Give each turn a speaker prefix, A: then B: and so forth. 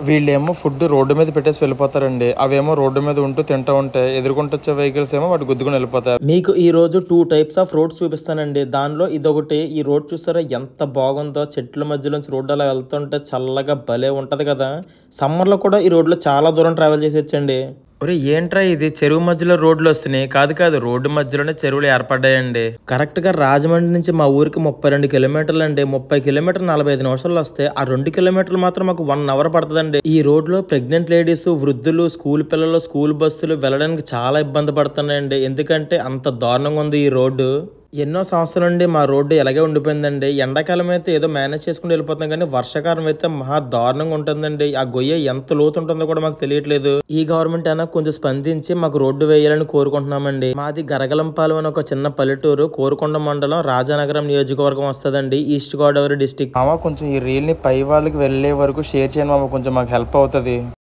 A: వీళ్ళేమో food road మీద పెట్టేసి వెళ్ళిపోతారండి. అవేమో రోడ్డు మీద ఉంటూ తింటూ ఉంటే ఎదురుకుంటూ వచ్చే వెహికల్స్ ఏమో వాటి గుద్దుకుని వెళ్ళిపోతారు. మీకు ఈ రోజు 2 టైప్స్ ఆఫ్ రోడ్స్ చూపిస్తానండి. దానిలో ఇదొకటి. ఈ రోడ్ చూసారా ఎంత బాగుందో, చెట్ల మధ్యలోంచి రోడ్డు అలా వెళ్తుంటే చల్లగా భలే ఉంటది కదా. సమ్మర్లో కూడా ఈ రోడ్లో చాలా దూరం ట్రావెల్ చేసేయచ్చండి. ఒరే ఏంట్రా ఇది, చెరువు మధ్యలో రోడ్లు వస్తున్నాయి? కాదు రోడ్డు మధ్యలోనే చెరువులు ఏర్పడ్డాయండి. కరెక్ట్ గా రాజమండ్రి నుంచి మా ఊరికి 32 కిలోమీటర్లు అండి. 30 కిలోమీటర్లు 45 నిమిషాలు వస్తే ఆ 2 కిలోమీటర్లు మాత్రం మాకు 1 అవర్ పడుతుందండి. ఈ రోడ్ లో ప్రెగ్నెంట్ లేడీస్, వృద్ధులు, స్కూల్ పిల్లలు, స్కూల్ బస్సులు వెళ్ళడానికి చాలా ఇబ్బంది పడుతున్నాయండి. ఎందుకంటే అంత దారుణంగా ఉంది ఈ రోడ్డు. ఎన్నో సంవత్సరాల నుండి మా రోడ్డు ఇలాగే ఉండిపోయిందండి. ఎండాకాలం అయితే ఏదో మేనేజ్ చేసుకుని వెళ్ళిపోతాం, కానీ వర్షాకాలం అయితే మహా దారుణంగా ఉంటుందండి. ఆ గొయ్య ఎంత లోతు ఉంటుందో కూడా మాకు తెలియట్లేదు. ఈ గవర్నమెంట్ అయినా కొంచెం స్పందించి మాకు రోడ్డు వేయాలని కోరుకుంటున్నామండి. మాది గరగలంపాలెం అని ఒక చిన్న పల్లెటూరు, కోరుకొండ మండలం, రాజానగరం నియోజకవర్గం వస్తుందండి, ఈస్ట్ గోదావరి డిస్టిక్. కొంచెం ఈ రీల్ ని పై వాళ్ళకి వెళ్లే వరకు షేర్ చేయడం కొంచెం మాకు హెల్ప్ అవుతుంది.